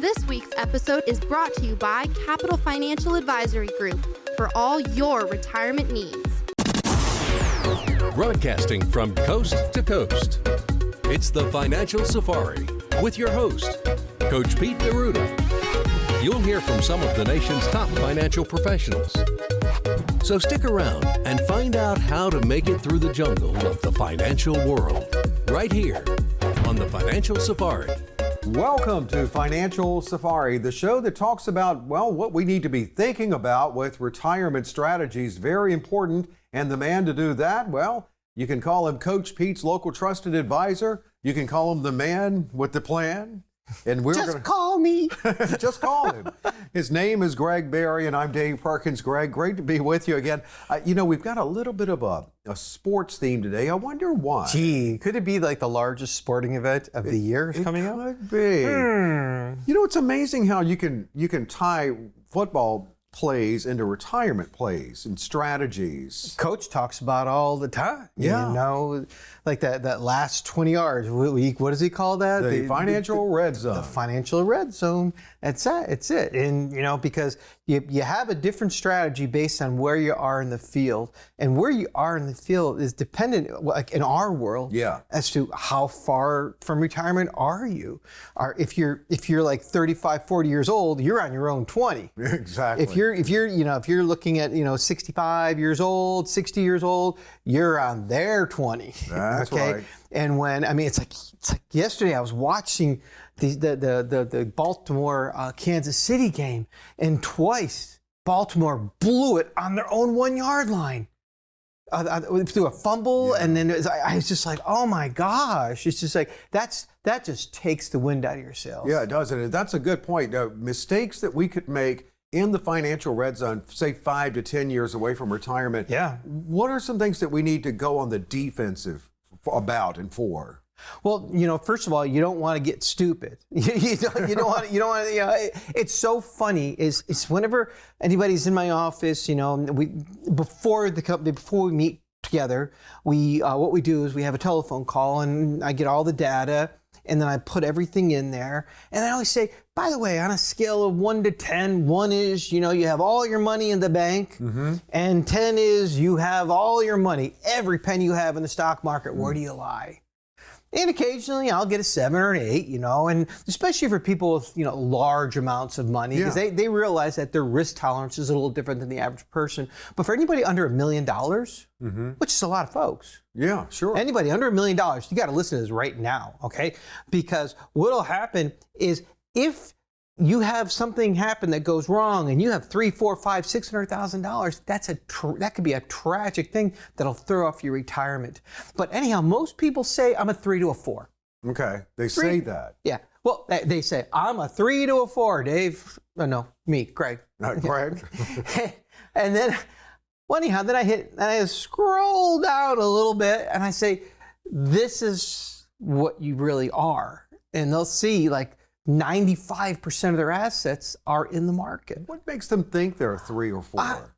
This week's episode is brought to you by Capital Financial Advisory Group for all your retirement needs. Broadcasting from coast to coast, it's the Financial Safari with your host, Coach Pete D'Arruda. You'll hear from some of the nation's top financial professionals. So stick around and find out how to make it through the jungle of the financial world, right here on the Financial Safari. Welcome to Financial Safari, the show that talks about, well, what we need to be thinking about with retirement strategies. Very important. And the man to do that, well, you can call him Coach Pete's local trusted advisor. You can call him the man with the plan. And we're Just call me. Just call him. His name is Gregg Berrian. I'm Dave Perkins. Greg, great to be with you again. We've got a little bit of a sports theme today. I wonder why. Gee, could it be like the largest sporting event of the year coming up? It could be. It's amazing how you can tie football plays into retirement plays and strategies. Coach talks about all the time. Yeah. Like that last 20 yards. What does he call that? The financial red zone. The financial red zone. That's it. And, because you have a different strategy based on where you are in the field. And where you are in the field is dependent, like in our world, as to how far from retirement are you. If you're like 35, 40 years old, you're on your own 20. Exactly. If you're looking at 65 years old, 60 years old, you're on their 20. That's okay? right. And it's like yesterday I was watching the Baltimore Kansas City game, and twice Baltimore blew it on their own 1 yard line. Through a fumble, and then I was just like, oh my gosh! It's just like that just takes the wind out of your sails. Yeah, it does, and that's a good point. Mistakes that we could make in the financial red zone, say 5 to 10 years away from retirement. Yeah. What are some things that we need to go on the defensive about and for? Well, first of all, you don't want to get stupid. You don't want to. It's so funny. Is whenever anybody's in my office, before we meet together, what we do is we have a telephone call, and I get all the data, and then I put everything in there, and I always say, by the way, on a scale of 1 to 10, 1 is, you have all your money in the bank, and 10 is you have all your money, every penny you have in the stock market. Where do you lie? And occasionally I'll get a 7 or an 8, and especially for people with, large amounts of money, because they realize that their risk tolerance is a little different than the average person. But for anybody under $1 million, which is a lot of folks. Yeah, sure. Anybody under $1 million, you got to listen to this right now, okay? Because what'll happen is if you have something happen that goes wrong and you have $300,000, $400,000, $600,000, that could be a tragic thing that'll throw off your retirement. But anyhow, most people say I'm a 3 to a 4. Okay, they say that. Yeah, well, they say I'm a 3 to a 4, Dave. Oh, no, me, Greg. Greg. And then, anyhow, then I scroll down a little bit and I say, this is what you really are. And they'll see 95% of their assets are in the market. What makes them think they're 3 or 4?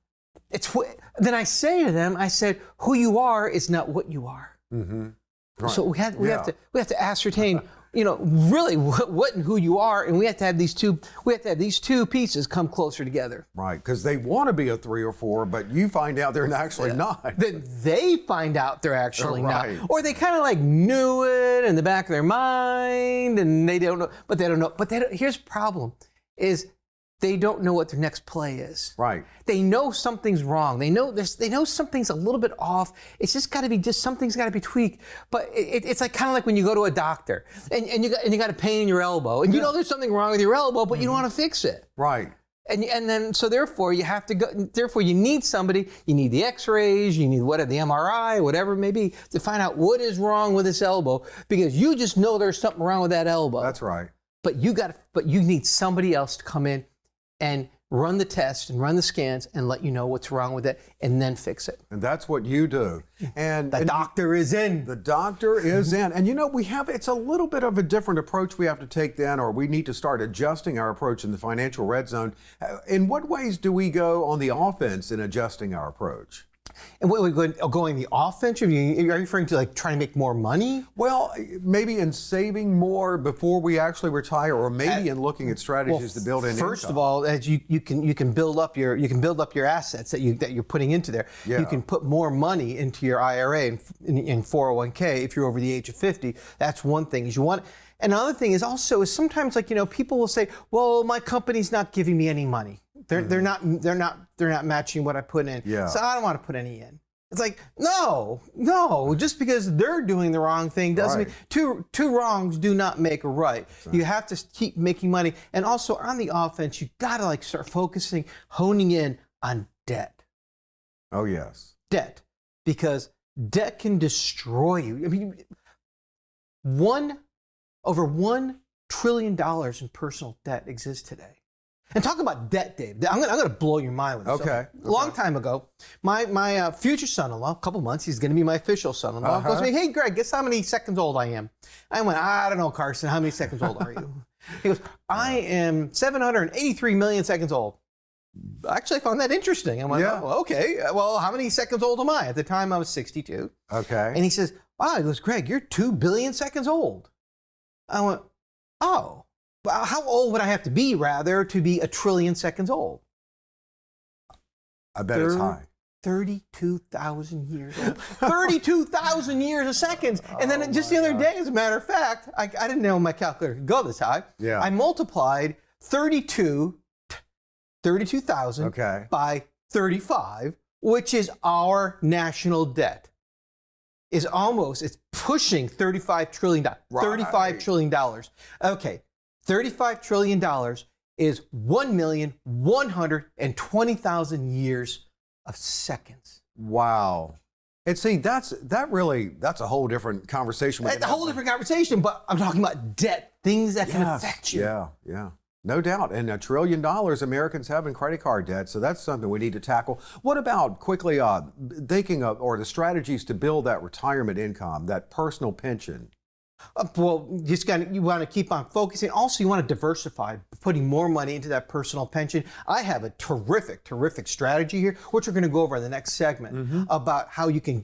Then I say to them, I said, who you are is not what you are. Mm-hmm. Right. So we have to ascertain, really what and who you are, and we have to have these two pieces come closer together. Right, because they want to be a 3 or 4, but you find out they're actually not. Then they find out they're actually right. not, or they kind of knew it in the back of their mind, and they don't know. But they don't know. But here's the problem: is they don't know what their next play is. Right. They know something's wrong. They know something's a little bit off. It's just got to be something's got to be tweaked. But it's kind of like when you go to a doctor and you got a pain in your elbow, and you know there's something wrong with your elbow, but you don't want to fix it. Right. And then so therefore you have to go. Therefore you need somebody. You need the X-rays. You need the MRI, whatever it may be, to find out what is wrong with this elbow, because you just know there's something wrong with that elbow. That's right. But you need somebody else to come in and run the tests and run the scans and let you know what's wrong with it and then fix it. And that's what you do. And the doctor is in. The doctor is in. And it's a little bit of a different approach we have to take then, or we need to start adjusting our approach in the financial red zone. In what ways do we go on the offense in adjusting our approach? And what, going the offense? Are you referring to like trying to make more money? Well, maybe in saving more before we actually retire, or maybe in looking at strategies to build in income. First of all, as you can build up your assets that you're putting into there. Yeah. You can put more money into your IRA in 401k if you're over the age of 50. That's one thing. Is you want. Another thing is also sometimes people will say, well, my company's not giving me any money. They're not matching what I put in. Yeah. So I don't want to put any in. It's like, no, just because they're doing the wrong thing doesn't mean two wrongs do not make a right. Exactly. You have to keep making money. And also on the offense, you gotta start focusing, honing in on debt. Oh yes. Debt. Because debt can destroy you. I mean, over $1 trillion in personal debt exists today. And talk about debt, Dave. I'm going to blow your mind with this. Okay. A long time ago, my future son-in-law, a couple months, he's going to be my official son-in-law, goes to me, hey, Greg, guess how many seconds old I am? I went, I don't know, Carson, how many seconds old are you? He goes, I am 783 million seconds old. Actually, I found that interesting. I went, oh, okay. Well, how many seconds old am I? At the time, I was 62. Okay. And he says, wow, he goes, Greg, you're 2 billion seconds old. I went, oh. Well, how old would I have to be, rather, to be 1 trillion seconds old? I bet it's high. 32,000 years old. 32,000 years of seconds. And then just the other day, as a matter of fact, I didn't know my calculator could go this high. Yeah. I multiplied 32,000 by 35, which is our national debt. It's pushing $35 trillion. $35 trillion. Okay. $35 trillion is 1,120,000 years of seconds. Wow. And see, that's a whole different conversation. That's a whole different conversation, but I'm talking about debt, things that can affect you. Yeah. No doubt. And $1 trillion Americans have in credit card debt, so that's something we need to tackle. What about quickly thinking of, or the strategies to build that retirement income, that personal pension? Well, you want to keep on focusing. Also, you want to diversify, putting more money into that personal pension. I have a terrific strategy here, which we're going to go over in the next segment, about how you can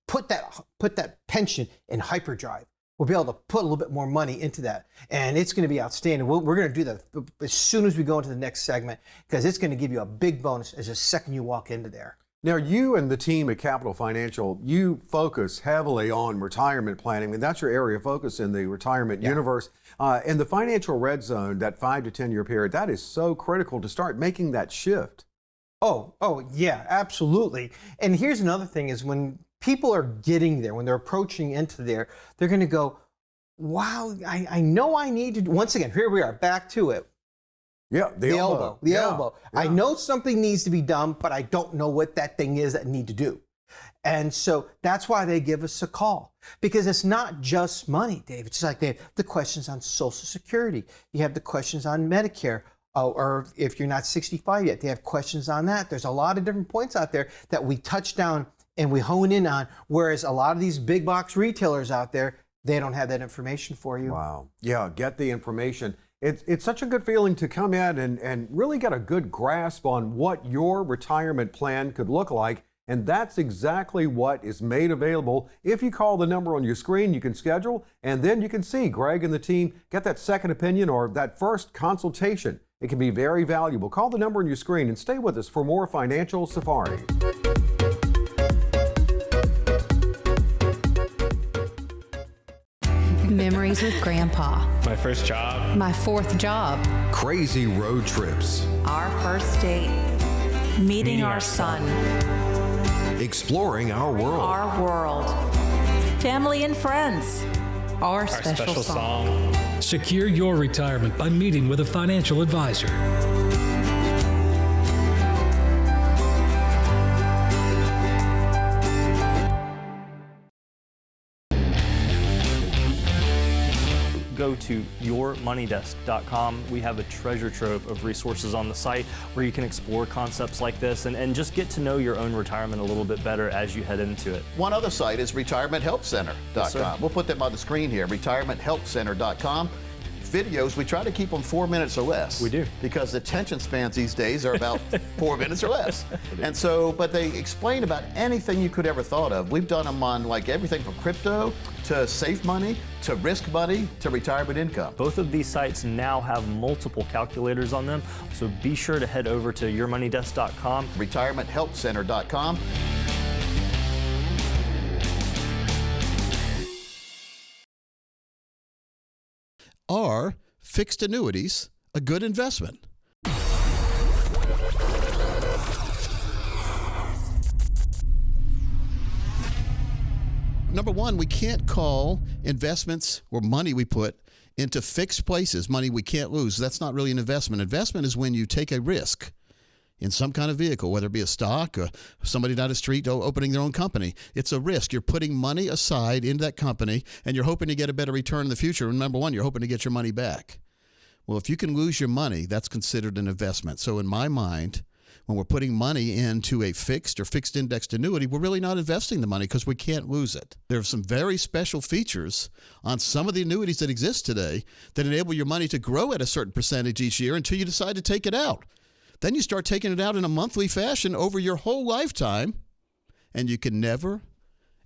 put that pension in hyperdrive. We'll be able to put a little bit more money into that, and it's going to be outstanding. We're going to do that as soon as we go into the next segment, because it's going to give you a big bonus as the second you walk into there. Now, you and the team at Capital Financial, you focus heavily on retirement planning. I mean, that's your area of focus in the retirement universe. In the financial red zone, that 5 to 10 year period, that is so critical to start making that shift. Oh, yeah, absolutely. And here's another thing is when people are getting there, when they're approaching into there, they're going to go, wow, I know I need to, once again, here we are, back to it. Yeah, the elbow. The elbow. Yeah. I know something needs to be done, but I don't know what that thing is that I need to do. And so that's why they give us a call. Because it's not just money, Dave. It's like they have the questions on Social Security. You have the questions on Medicare. Or if you're not 65 yet, they have questions on that. There's a lot of different points out there that we touch down and we hone in on, whereas a lot of these big box retailers out there, they don't have that information for you. Wow. Yeah, get the information. It's such a good feeling to come in and really get a good grasp on what your retirement plan could look like. And that's exactly what is made available. If you call the number on your screen, you can schedule, and then you can see Greg and the team get that second opinion or that first consultation. It can be very valuable. Call the number on your screen and stay with us for more Financial Safari. Memories with Grandpa. My first job. My fourth job. Crazy road trips. Our first date. Meeting our son. Exploring our world. Our world. Family and friends. Our special song. Secure your retirement by meeting with a financial advisor. Go to yourmoneydesk.com. We have a treasure trove of resources on the site where you can explore concepts like this and just get to know your own retirement a little bit better as you head into it. One other site is retirementhealthcenter.com. Yes, we'll put them on the screen here, retirementhealthcenter.com. Videos, we try to keep them 4 minutes or less. We do. Because the attention spans these days are about 4 minutes or less. And so, but they explain about anything you could ever thought of. We've done them on like everything from crypto to safe money to risk money to retirement income. Both of these sites now have multiple calculators on them, so be sure to head over to yourmoneydesk.com. retirementhealthcenter.com. Are fixed annuities a good investment? Number one, we can't call investments or money we put into fixed places money we can't lose. That's not really an investment. Investment is when you take a risk in some kind of vehicle, whether it be a stock or somebody down the street opening their own company. It's a risk. You're putting money aside into that company, and you're hoping to get a better return in the future. And number one, you're hoping to get your money back. Well, if you can lose your money, that's considered an investment. So in my mind, when we're putting money into a fixed or fixed indexed annuity, we're really not investing the money because we can't lose it. There are some very special features on some of the annuities that exist today that enable your money to grow at a certain percentage each year until you decide to take it out. Then you start taking it out in a monthly fashion over your whole lifetime, and you can never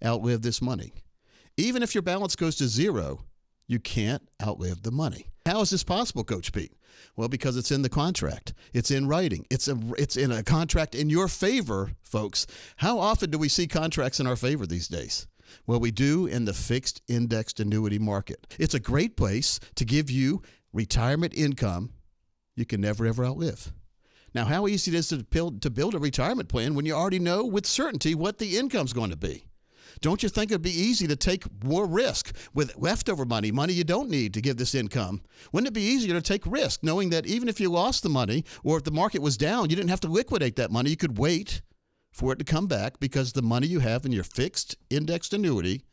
outlive this money. Even if your balance goes to zero, you can't outlive the money. How is this possible, Coach Pete? Well, because it's in the contract. It's in writing. It's in a contract in your favor, folks. How often do we see contracts in our favor these days? Well, we do in the fixed indexed annuity market. It's a great place to give you retirement income you can never, ever outlive. Now, how easy it is to build a retirement plan when you already know with certainty what the income's going to be? Don't you think it'd be easy to take more risk with leftover money you don't need to give this income? Wouldn't it be easier to take risk knowing that even if you lost the money or if the market was down, you didn't have to liquidate that money. You could wait for it to come back because the money you have in your fixed indexed annuity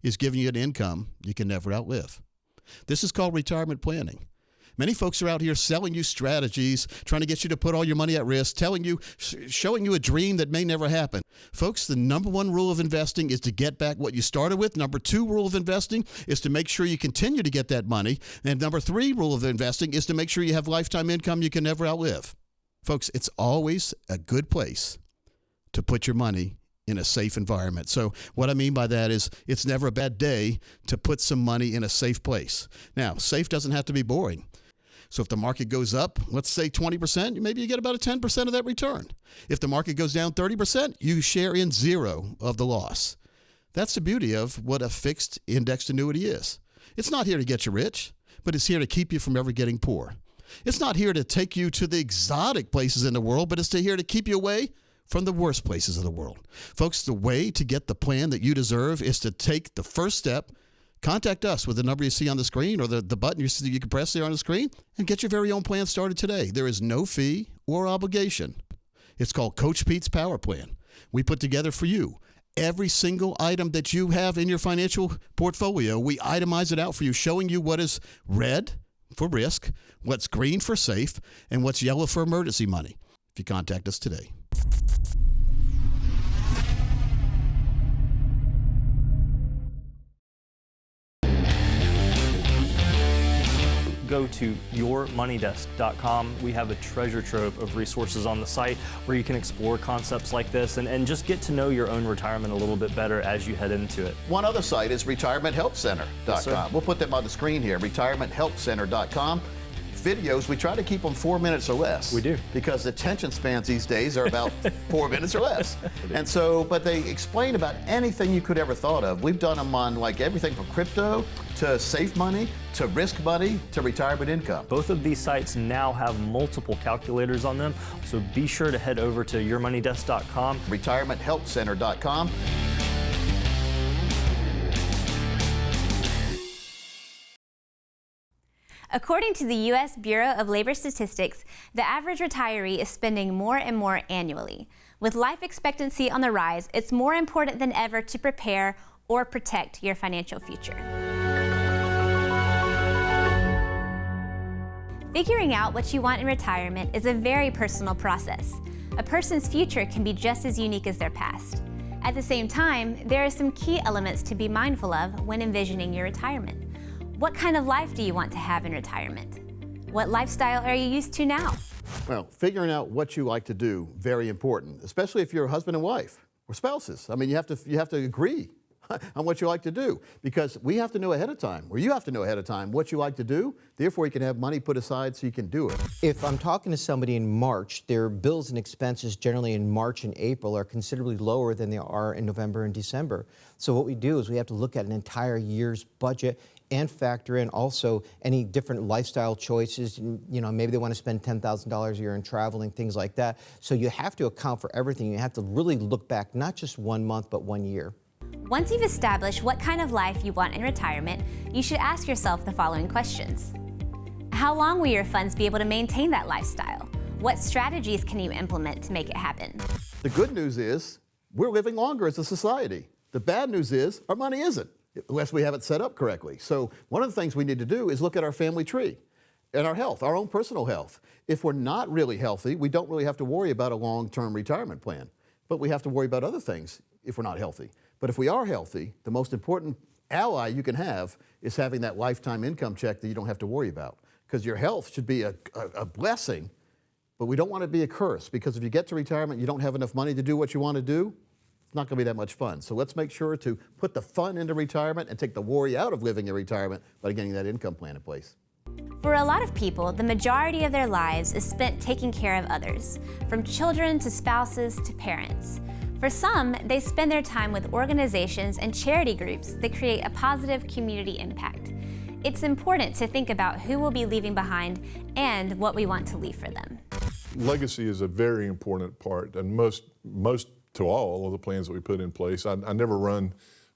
is giving you an income you can never outlive. This is called retirement planning. Many folks are out here selling you strategies, trying to get you to put all your money at risk, showing you a dream that may never happen. Folks, the number one rule of investing is to get back what you started with. Number two rule of investing is to make sure you continue to get that money. And number three rule of investing is to make sure you have lifetime income you can never outlive. Folks, it's always a good place to put your money in a safe environment. So what I mean by that is it's never a bad day to put some money in a safe place. Now, safe doesn't have to be boring. So if the market goes up, let's say 20%, maybe you get about a 10% of that return. If the market goes down 30%, you share in zero of the loss. That's the beauty of what a fixed indexed annuity is. It's not here to get you rich, but it's here to keep you from ever getting poor. It's not here to take you to the exotic places in the world, but it's here to keep you away from the worst places of the world. Folks, the way to get the plan that you deserve is to take the first step. Contact us with the number you see on the screen or the button you can press there on the screen and get your very own plan started today. There is no fee or obligation. It's called Coach Pete's Power Plan. We put together for you every single item that you have in your financial portfolio. We itemize it out for you, showing you what is red for risk, what's green for safe, and what's yellow for emergency money. If you contact us today. Go to yourmoneydesk.com. We have a treasure trove of resources on the site where you can explore concepts like this and just get to know your own retirement a little bit better as you head into it. One other site is retirementhealthcenter.com. Yes, we'll put them on the screen here, retirementhealthcenter.com. Videos, we try to keep them 4 minutes or less. We do. Because the attention spans these days are about 4 minutes or less. And so, but they explain about anything you could ever thought of. We've done them on like everything from crypto to safe money to risk money to retirement income. Both of these sites now have multiple calculators on them, so be sure to head over to yourmoneydesk.com. retirementhealthcenter.com. According to the U.S. Bureau of Labor Statistics, the average retiree is spending more and more annually. With life expectancy on the rise, it's more important than ever to prepare or protect your financial future. Figuring out what you want in retirement is a very personal process. A person's future can be just as unique as their past. At the same time, there are some key elements to be mindful of when envisioning your retirement. What kind of life do you want to have in retirement? What lifestyle are you used to now? Well, figuring out what you like to do, very important, especially if you're a husband and wife or spouses. I mean, you have to agree on what you like to do, because we have to know ahead of time, or you have to know ahead of time what you like to do. Therefore, you can have money put aside so you can do it. If I'm talking to somebody in March, their bills and expenses generally in March and April are considerably lower than they are in November and December. So what we do is we have to look at an entire year's budget and factor in also any different lifestyle choices. You know, maybe they want to spend $10,000 a year in traveling, things like that. So you have to account for everything. You have to really look back, not just 1 month, but 1 year. Once you've established what kind of life you want in retirement, you should ask yourself the following questions. How long will your funds be able to maintain that lifestyle? What strategies can you implement to make it happen? The good news is we're living longer as a society. The bad news is our money isn't, unless we have it set up correctly. So one of the things we need to do is look at our family tree and our health, our own personal health. If we're not really healthy, we don't really have to worry about a long-term retirement plan, but we have to worry about other things if we're not healthy. But if we are healthy, the most important ally you can have is having that lifetime income check that you don't have to worry about. Because your health should be a blessing, but we don't want it to be a curse, because if you get to retirement and you don't have enough money to do what you want to do, it's not going to be that much fun. So let's make sure to put the fun into retirement and take the worry out of living in retirement by getting that income plan in place. For a lot of people, the majority of their lives is spent taking care of others, from children to spouses to parents. For some, they spend their time with organizations and charity groups that create a positive community impact. It's important to think about who we'll be leaving behind and what we want to leave for them. Legacy is a very important part, and most to all of the plans that we put in place. I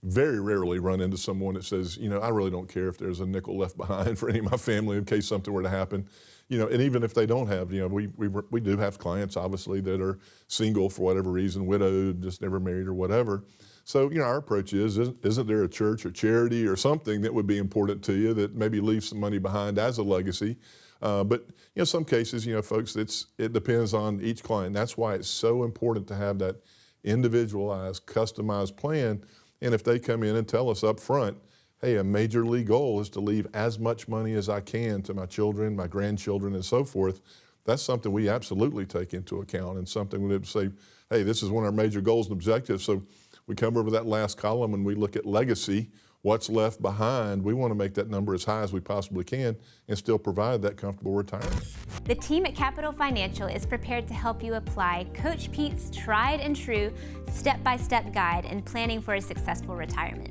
very rarely run into someone that says, you know, I really don't care if there's a nickel left behind for any of my family in case something were to happen. You know, and even if they don't have, you know, we do have clients obviously that are single for whatever reason, widowed, just never married or whatever. So, you know, our approach isn't there a church or charity or something that would be important to you that maybe leaves some money behind as a legacy? But, you know, some cases, you know, folks, it depends on each client. That's why it's so important to have that individualized, customized plan. And if they come in and tell us up front, hey, a major league goal is to leave as much money as I can to my children, my grandchildren, and so forth, that's something we absolutely take into account, and something we would say, hey, this is one of our major goals and objectives. So we come over that last column and we look at legacy, what's left behind. We want to make that number as high as we possibly can and still provide that comfortable retirement. The team at Capital Financial is prepared to help you apply Coach Pete's tried and true step-by-step guide in planning for a successful retirement.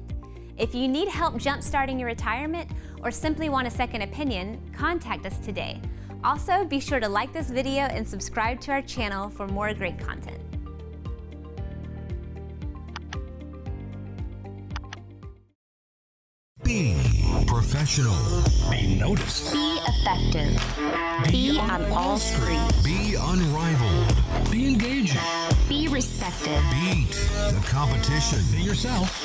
If you need help jump-starting your retirement or simply want a second opinion, contact us today. Also, be sure to like this video and subscribe to our channel for more great content. Be professional. Be noticed. Be effective. Be on all streets. Be unrivaled. Be engaging. Be respected. Beat the competition. Be yourself.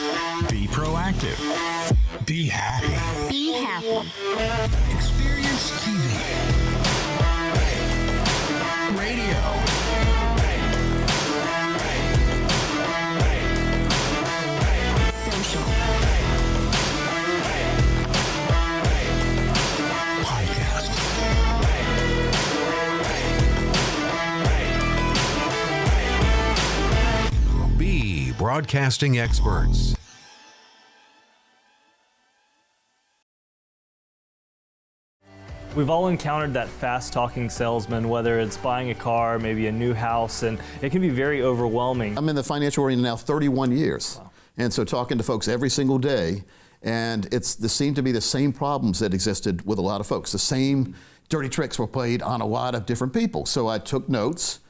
Be proactive. Be happy. Be happy. Experience TV. Radio. Social. Podcast. Be broadcasting experts. We've all encountered that fast-talking salesman, whether it's buying a car, maybe a new house, and it can be very overwhelming. I'm in the financial arena now 31 years. Wow. And so talking to folks every single day, and there seem to be the same problems that existed with a lot of folks. The same dirty tricks were played on a lot of different people. So I took notes,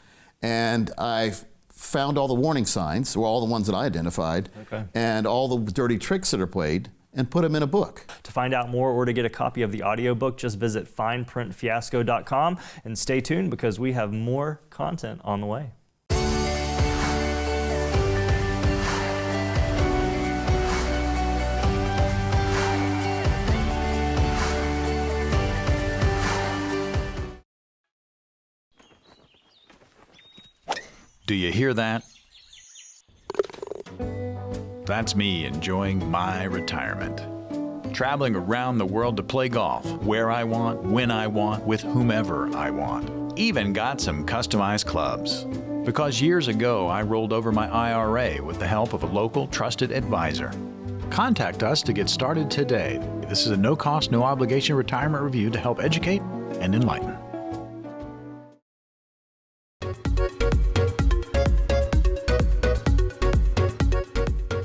and I found all the warning signs, or all the ones that I identified, and all the dirty tricks that are played, and put them in a book. To find out more or to get a copy of the audiobook, just visit fineprintfiasco.com and stay tuned because we have more content on the way. Do you hear that? That's me enjoying my retirement. traveling around the world to play golf where I want, when I want, with whomever I want. Even got some customized clubs. Because years ago, I rolled over my IRA with the help of a local trusted advisor. Contact us to get started today. This is a no-cost, no-obligation retirement review to help educate and enlighten.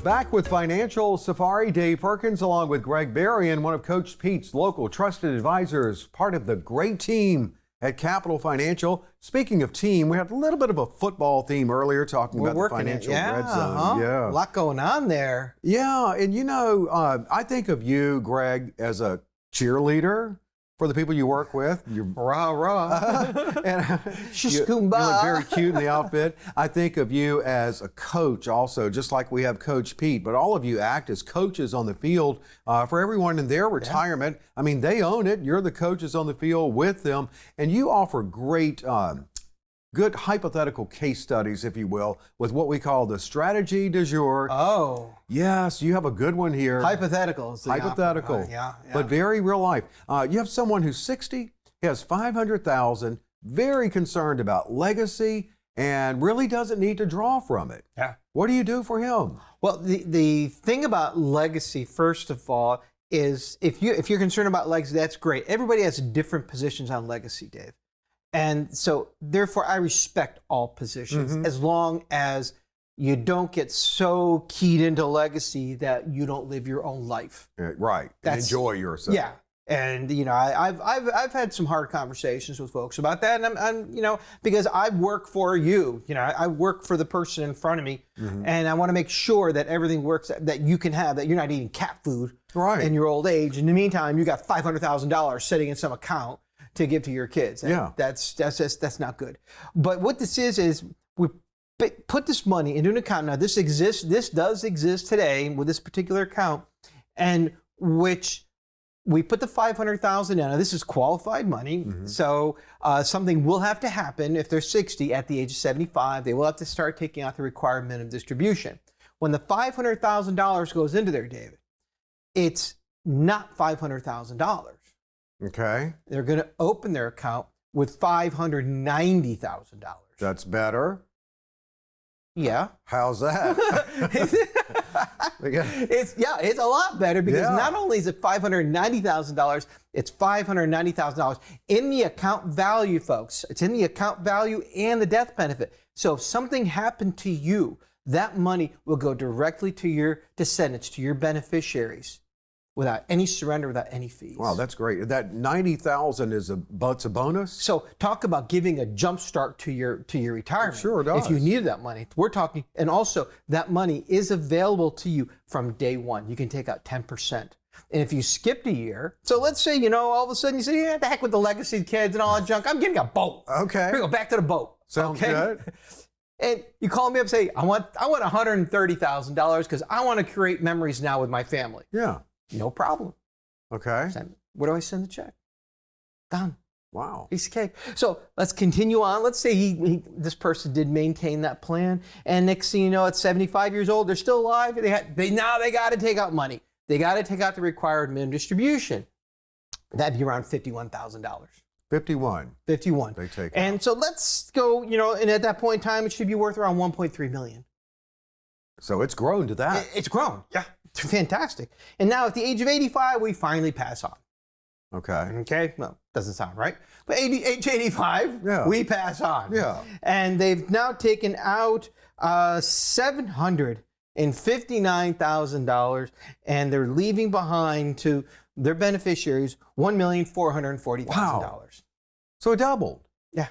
Back with Financial Safari, Dave Perkins along with Gregg Berrian, one of Coach Pete's local trusted advisors, part of the great team at Capital Financial. Speaking of team, we had a little bit of a football theme earlier talking about the financial red zone. Yeah, a lot going on there. Yeah, and you know, I think of you, Gregg, as a cheerleader for the people you work with. You're rah. And you look very cute in the outfit. I think of you as a coach also, just like we have Coach Pete, but all of you act as coaches on the field for everyone in their retirement. Yeah. I mean, they own it. You're the coaches on the field with them, and you offer great good hypothetical case studies, if you will, with what we call the strategy du jour. Oh. Yes, you have a good one here. Hypotheticals. Hypothetical. Yeah. But very real life. You have someone who's 60, has $500,000, very concerned about legacy, and really doesn't need to draw from it. Yeah. What do you do for him? Well, the thing about legacy, first of all, is if you're concerned about legacy, that's great. Everybody has different positions on legacy, Dave. And so, therefore, I respect all positions as long as you don't get so keyed into legacy that you don't live your own life. Right. And enjoy yourself. Yeah. And, you know, I've had some hard conversations with folks about that. And I'm you know, because I work for you, you know, I work for the person in front of me. And I want to make sure that everything works, that you can have, that you're not eating cat food in your old age. In the meantime, you got $500,000 sitting in some account to give to your kids. And that's not good. But what this is we put this money into an account. Now this does exist today with this particular account, and which we put the $500,000 in. Now this is qualified money. So something will have to happen if they're 60 at the age of 75. They will have to start taking out the required minimum distribution. When the $500,000 goes into there, David, it's not $500,000. Okay. They're going to open their account with $590,000. That's better. Yeah. How's that? It's a lot better because not only is it $590,000, it's $590,000 in the account value, folks. It's in the account value and the death benefit. So if something happened to you, that money will go directly to your descendants, to your beneficiaries, without any surrender, without any fees. Wow, that's great. That $90,000 is a bonus? So talk about giving a jump start to your retirement. It sure does. If you needed that money. We're talking, and also that money is available to you from day one. You can take out 10%. And if you skipped a year, so let's say, you know, all of a sudden you say, yeah, the heck with the legacy kids and all that junk. I'm getting a boat. Okay. Here we go, back to the boat. Sounds good. And you call me up and say, I want $130,000 because I want to create memories now with my family. Yeah. No problem. Okay. Where do I send the check? Done. Wow. Piece of cake. So let's continue on. Let's say this person did maintain that plan, and next thing you know, at 75 years old, they're still alive. Now they got to take out money. They got to take out the required minimum distribution. That'd be around $51,000. 51. They take and out. So let's go. You know, and at that point in time, it should be worth around $1.3 million. So it's grown to that. It's grown. Yeah. Fantastic. And now at the age of 85, we finally pass on. Okay. Well, doesn't sound right. But age 85, we pass on. Yeah. And they've now taken out $759,000, and they're leaving behind to their beneficiaries $1,440,000. Wow. So it doubled. Yeah.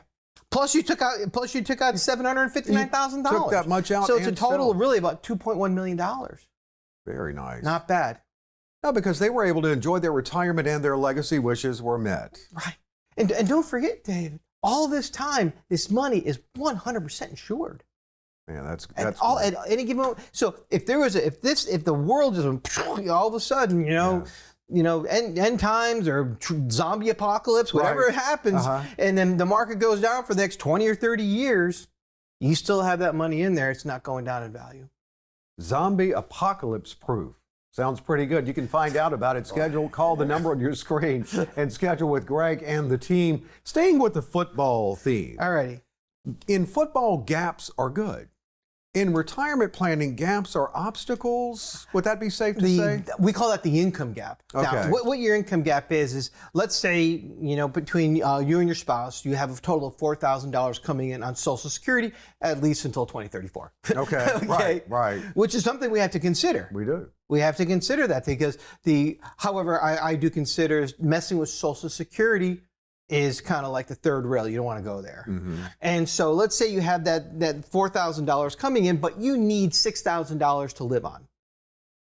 Plus you took out $759,000. Took that much out. So it's a total of really about $2.1 million. Very nice. Not bad. No, because they were able to enjoy their retirement and their legacy wishes were met. Right. And don't forget, David, all this time, this money is 100% insured. Yeah, that's at any given moment. So if the world is all of a sudden, end times or zombie apocalypse, whatever happens, and then the market goes down for the next 20 or 30 years, you still have that money in there. It's not going down in value. Zombie apocalypse proof. Sounds pretty good. You can find out about it. Call the number on your screen and schedule with Gregg and the team. Staying with the football theme. All righty. In football, gaps are good. In retirement planning, gaps are obstacles. Would that be safe to say? We call that the income gap. Okay. Now, what your income gap is let's say, between you and your spouse, you have a total of $4,000 coming in on Social Security, at least until 2034. Okay. Right. Which is something we have to consider. We do. We have to consider that because however, I do consider messing with Social Security is kind of like the third rail. You don't want to go there. Mm-hmm. And so let's say you have that $4,000 coming in, but you need $6,000 to live on.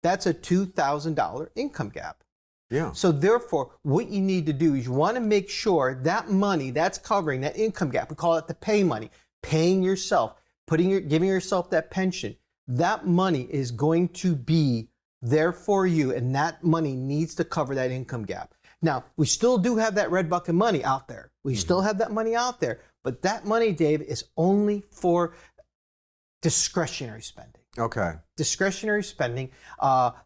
That's a $2,000 income gap. Yeah. So therefore, what you need to do is you want to make sure that money that's covering that income gap, we call it the pay money, paying yourself, giving yourself that pension, that money is going to be there for you, and that money needs to cover that income gap. Now, we still do have that red bucket money out there. We still have that money out there. But that money, Dave, is only for discretionary spending. Okay. Discretionary spending.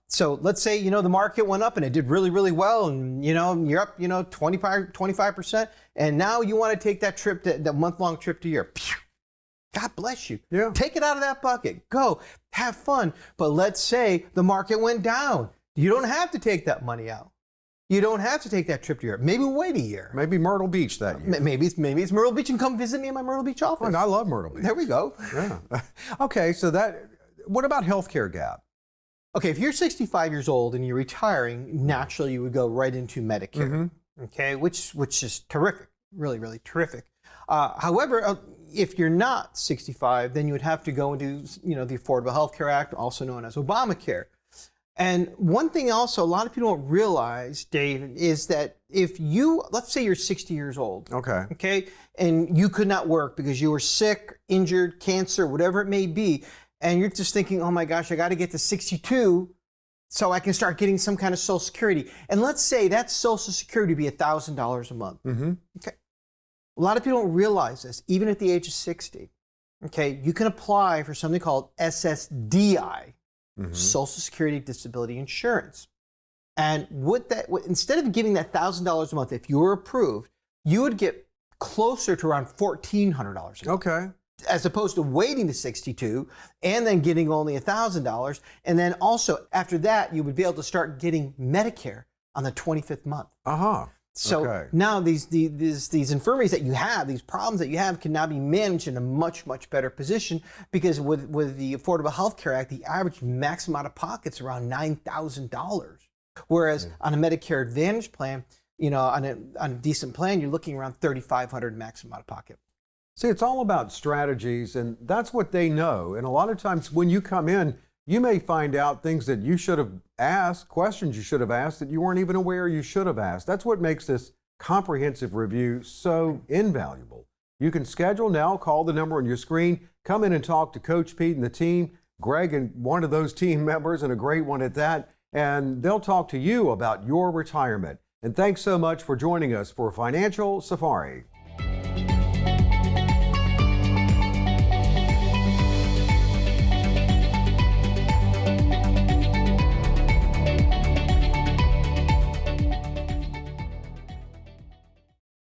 So let's say, the market went up and it did really, really well. And, you're up, 25%. And now you want to take that trip, that month-long trip to Europe. God bless you. Yeah. Take it out of that bucket. Go. Have fun. But let's say the market went down. You don't have to take that money out. You don't have to take that trip to Europe. Maybe wait a year. Maybe Myrtle Beach that year. Maybe it's Myrtle Beach, and come visit me in my Myrtle Beach office. Oh, I love Myrtle Beach. There we go. Yeah. Okay, so what about healthcare gap? Okay, if you're 65 years old and you're retiring, naturally you would go right into Medicare. Mm-hmm. Okay, which is terrific, really, really terrific. However, if you're not 65, then you would have to go into the Affordable Health Care Act, also known as Obamacare. And one thing also a lot of people don't realize, Dave, is that if let's say you're 60 years old, okay, and you could not work because you were sick, injured, cancer, whatever it may be, and you're just thinking, oh my gosh, I got to get to 62 so I can start getting some kind of Social Security. And let's say that Social Security would be $1,000 a month. Mm-hmm. Okay. A lot of people don't realize this, even at the age of 60. Okay, you can apply for something called SSDI. Mm-hmm. Social Security Disability Insurance. And instead of giving that $1,000 a month, if you were approved, you would get closer to around $1,400 a month. Okay. As opposed to waiting to 62 and then getting only $1,000. And then also after that, you would be able to start getting Medicare on the 25th month. Uh-huh. So now these infirmities that you have, these problems that you have, can now be managed in a much, much better position because with the Affordable Health Care Act, the average maximum out of pocket is around $9,000. Whereas on a Medicare Advantage plan, on a decent plan, you're looking around $3,500 maximum out of pocket. See, it's all about strategies, and that's what they know. And a lot of times when you come in, you may find out things that you should have asked, questions you should have asked that you weren't even aware you should have asked. That's what makes this comprehensive review so invaluable. You can schedule now, call the number on your screen, come in and talk to Coach Pete and the team, Gregg and one of those team members, and a great one at that, and they'll talk to you about your retirement. And thanks so much for joining us for Financial Safari.